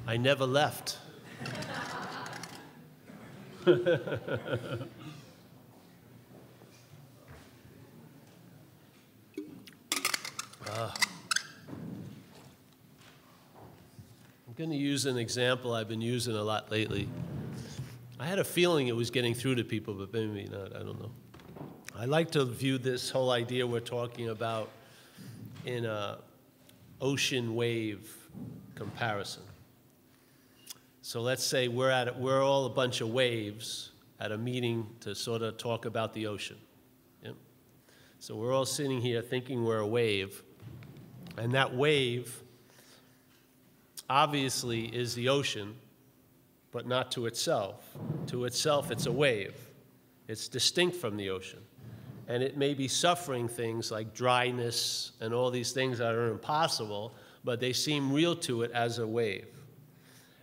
I never left. I'm going to use an example I've been using a lot lately. I had a feeling it was getting through to people, but maybe not, I don't know. I like to view this whole idea we're talking about in an ocean wave comparison. So let's say we're all a bunch of waves at a meeting to sort of talk about the ocean. Yeah? So we're all sitting here thinking we're a wave, and that wave obviously is the ocean, but not to itself. To itself, it's a wave. It's distinct from the ocean. And it may be suffering things like dryness and all these things that are impossible, but they seem real to it as a wave.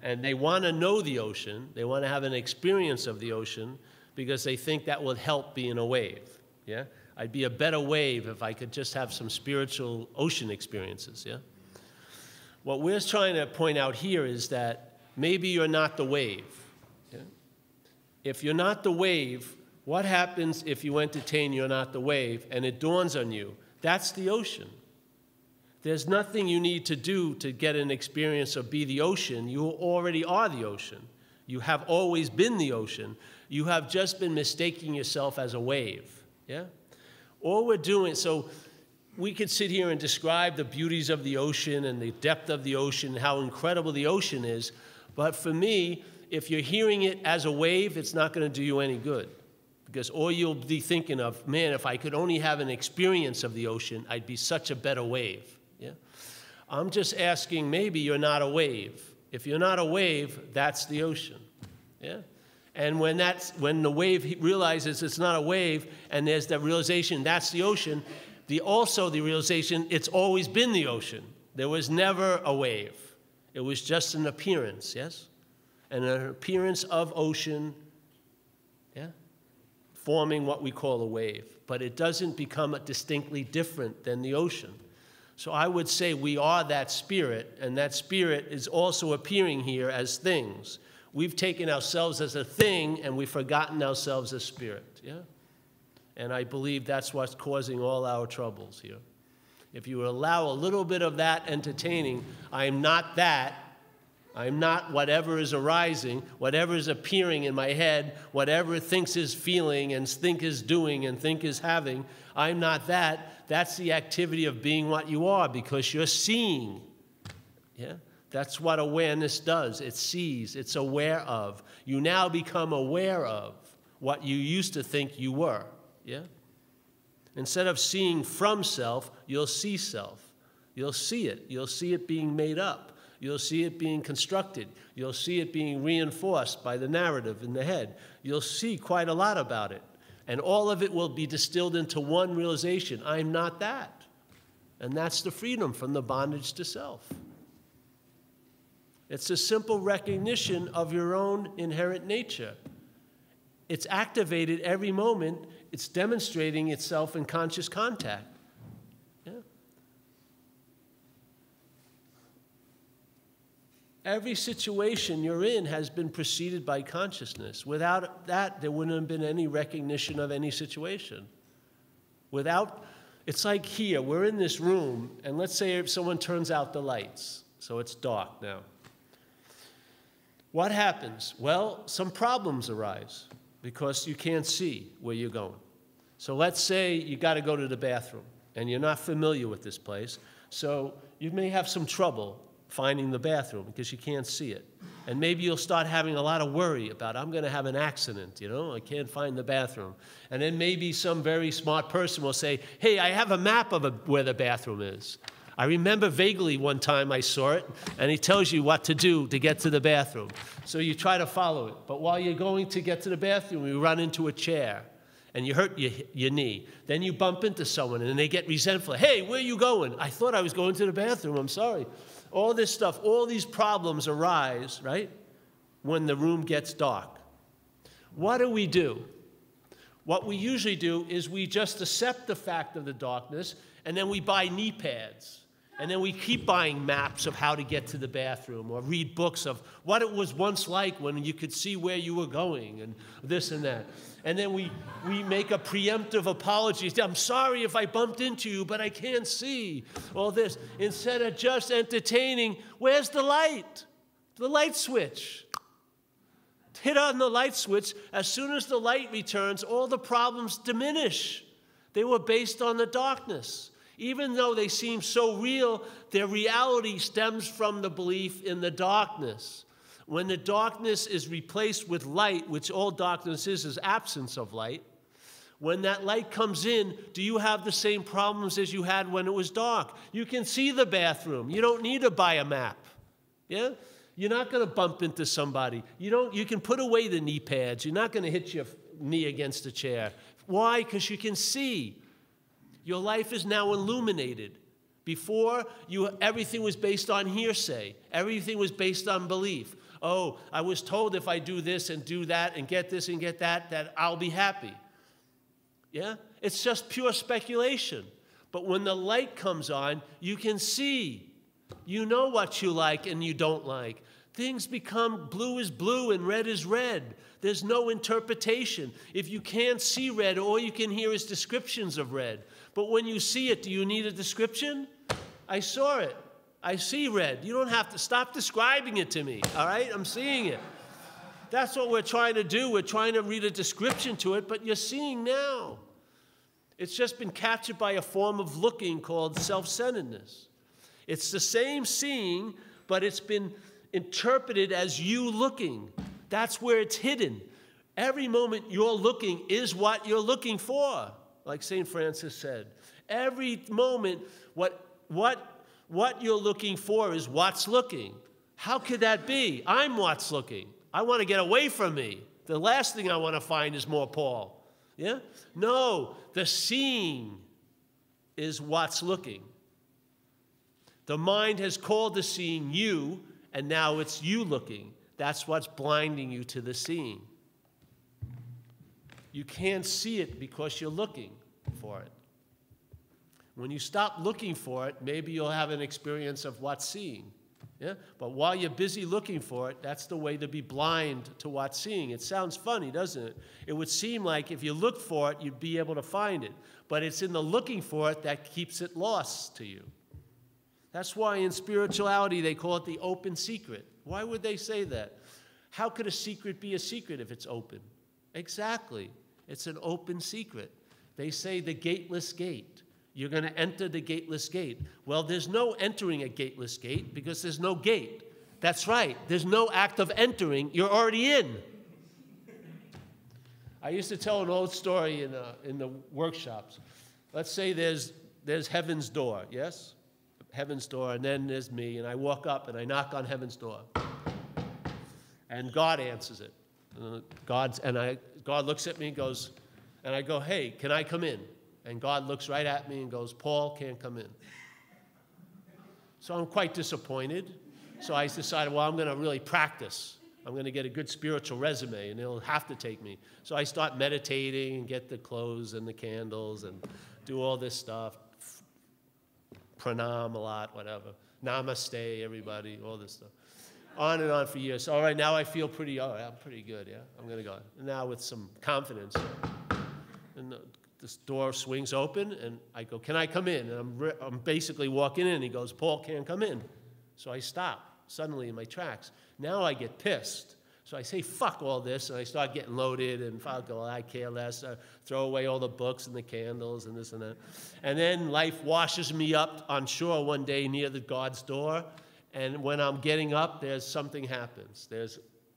And they want to know the ocean. They want to have an experience of the ocean because they think that will help being a wave. Yeah? I'd be a better wave if I could just have some spiritual ocean experiences. Yeah? What we're trying to point out here is that maybe you're not the wave. Yeah? If you're not the wave, what happens if you entertain you're not the wave and it dawns on you? That's the ocean. There's nothing you need to do to get an experience of be the ocean. You already are the ocean. You have always been the ocean. You have just been mistaking yourself as a wave. Yeah? All we're doing, so we could sit here and describe the beauties of the ocean and the depth of the ocean, how incredible the ocean is, but for me, if you're hearing it as a wave, it's not going to do you any good. Because all you'll be thinking of, man, if I could only have an experience of the ocean, I'd be such a better wave. Yeah? I'm just asking, maybe you're not a wave. If you're not a wave, that's the ocean. Yeah? And when the wave realizes it's not a wave, and there's that realization that's the ocean, also the realization it's always been the ocean. There was never a wave. It was just an appearance, yes? And an appearance of ocean, yeah? Forming what we call a wave. But it doesn't become distinctly different than the ocean. So I would say we are that spirit, and that spirit is also appearing here as things. We've taken ourselves as a thing, and we've forgotten ourselves as spirit, yeah? And I believe that's what's causing all our troubles here. If you allow a little bit of that entertaining, I'm not that. I'm not whatever is arising, whatever is appearing in my head, whatever it thinks is feeling and think is doing and think is having. I'm not that. That's the activity of being what you are because you're seeing. Yeah? That's what awareness does. It sees. It's aware of. You now become aware of what you used to think you were. Yeah? Instead of seeing from self, you'll see self. You'll see it. You'll see it being made up. You'll see it being constructed. You'll see it being reinforced by the narrative in the head. You'll see quite a lot about it. And all of it will be distilled into one realization. I'm not that. And that's the freedom from the bondage to self. It's a simple recognition of your own inherent nature. It's activated every moment. It's demonstrating itself in conscious contact. Yeah? Every situation you're in has been preceded by consciousness. Without that, there wouldn't have been any recognition of any situation. It's like here, we're in this room, and let's say if someone turns out the lights, so it's dark now. What happens? Well, some problems arise because you can't see where you're going. So let's say you got to go to the bathroom, and you're not familiar with this place, so you may have some trouble finding the bathroom because you can't see it. And maybe you'll start having a lot of worry about, I'm going to have an accident, I can't find the bathroom. And then maybe some very smart person will say, hey, I have a map of where the bathroom is. I remember vaguely one time I saw it, and it tells you what to do to get to the bathroom. So you try to follow it. But while you're going to get to the bathroom, you run into a chair, and you hurt your knee. Then you bump into someone, and they get resentful. Hey, where are you going? I thought I was going to the bathroom. I'm sorry. All this stuff, all these problems arise, right, when the room gets dark. What do? What we usually do is we just accept the fact of the darkness, and then we buy knee pads. And then we keep buying maps of how to get to the bathroom or read books of what it was once like when you could see where you were going and this and that. And then we make a preemptive apology. I'm sorry if I bumped into you, but I can't see all this. Instead of just entertaining, where's the light? The light switch. Hit on the light switch. As soon as the light returns, all the problems diminish. They were based on the darkness. Even though they seem so real, their reality stems from the belief in the darkness. When the darkness is replaced with light, which all darkness is absence of light, when that light comes in, do you have the same problems as you had when it was dark? You can see the bathroom. You don't need to buy a map. Yeah? You're not going to bump into somebody. You can put away the knee pads. You're not going to hit your knee against a chair. Why? Because you can see. Your life is now illuminated. Before, everything was based on hearsay. Everything was based on belief. Oh, I was told if I do this and do that and get this and get that, that I'll be happy. Yeah? It's just pure speculation. But when the light comes on, you can see. You know what you like and you don't like. Things become blue is blue and red is red. There's no interpretation. If you can't see red, all you can hear is descriptions of red. But when you see it, do you need a description? I saw it. I see red. You don't have to stop describing it to me, all right? I'm seeing it. That's what we're trying to do. We're trying to read a description to it, but you're seeing now. It's just been captured by a form of looking called self-centeredness. It's the same seeing, but it's been interpreted as you looking. That's where it's hidden. Every moment you're looking is what you're looking for, like St. Francis said. Every moment, what you're looking for is what's looking. How could that be? I'm what's looking. I want to get away from me. The last thing I want to find is more Paul. Yeah? No, the seeing is what's looking. The mind has called the seeing you, and now it's you looking. That's what's blinding you to the seeing. You can't see it because you're looking for it. When you stop looking for it, maybe you'll have an experience of what's seeing. Yeah? But while you're busy looking for it, that's the way to be blind to what's seeing. It sounds funny, doesn't it? It would seem like if you look for it, you'd be able to find it. But it's in the looking for it that keeps it lost to you. That's why in spirituality they call it the open secret. Why would they say that? How could a secret be a secret if it's open? Exactly. It's an open secret. They say the gateless gate. You're going to enter the gateless gate. Well, there's no entering a gateless gate because there's no gate. That's right. There's no act of entering. You're already in. I used to tell an old story in the workshops. Let's say there's heaven's door, yes? Heaven's door, and then there's me, and I walk up and I knock on heaven's door. And God answers it. God looks at me and goes, and I go, hey, can I come in? And God looks right at me and goes, Paul can't come in. So I'm quite disappointed. So I decided, well, I'm going to really practice. I'm going to get a good spiritual resume, and it'll have to take me. So I start meditating and get the clothes and the candles and do all this stuff. Pranam a lot, whatever. Namaste, everybody, all this stuff. On and on for years. So, all right, now I feel pretty, all right, I'm pretty good, yeah? I'm going to go. And now with some confidence. And this door swings open, and I go, can I come in? And I'm basically walking in, and he goes, Paul can't come in. So I stop suddenly in my tracks. Now I get pissed. So I say, fuck all this, and I start getting loaded, and I care less. I throw away all the books and the candles and this and that. And then life washes me up on shore one day near the God's door, and when I'm getting up, something happens.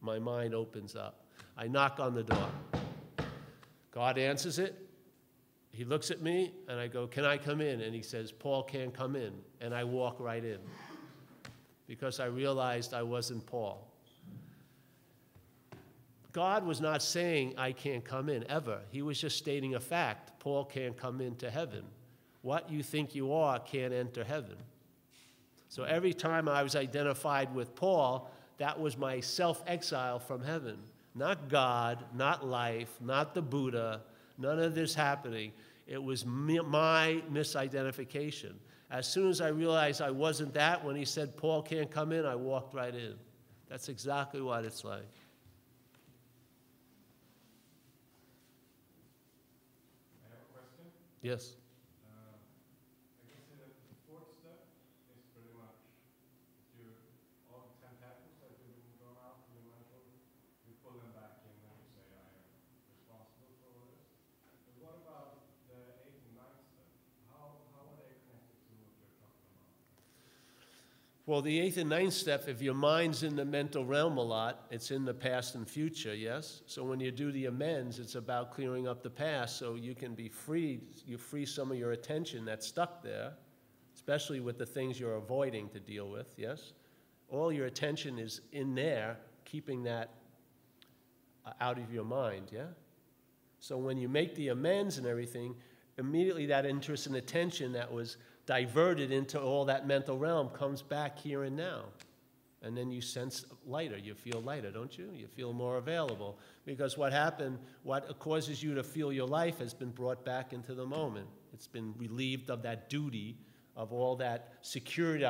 My mind opens up. I knock on the door. God answers it. He looks at me, and I go, can I come in? And he says, Paul can't come in. And I walk right in because I realized I wasn't Paul. God was not saying, I can't come in, ever. He was just stating a fact. Paul can't come into heaven. What you think you are can't enter heaven. So every time I was identified with Paul, that was my self-exile from heaven. Not God, not life, not the Buddha, none of this happening. It was my misidentification. As soon as I realized I wasn't that, when he said, Paul can't come in, I walked right in. That's exactly what it's like. I have a question. Yes. I can say that the fourth step is pretty much all the 10 tackles that you've been thrown out from the mental, you pull them back in and you say, I am responsible for all this. But what about the 8th and 9th step? How are they connected to what you're talking about? Well, the 8th and 9th step, if your mind's in the mental realm a lot, it's in the past and future, yes? So when you do the amends, it's about clearing up the past so you can be freed. You free some of your attention that's stuck there, especially with the things you're avoiding to deal with, yes? All your attention is in there, keeping that out of your mind, yeah? So when you make the amends and everything, immediately that interest and attention that was diverted into all that mental realm comes back here and now. And then you sense lighter. You feel lighter, don't you? You feel more available. Because what happened, what causes you to feel your life has been brought back into the moment. It's been relieved of that duty, of all that security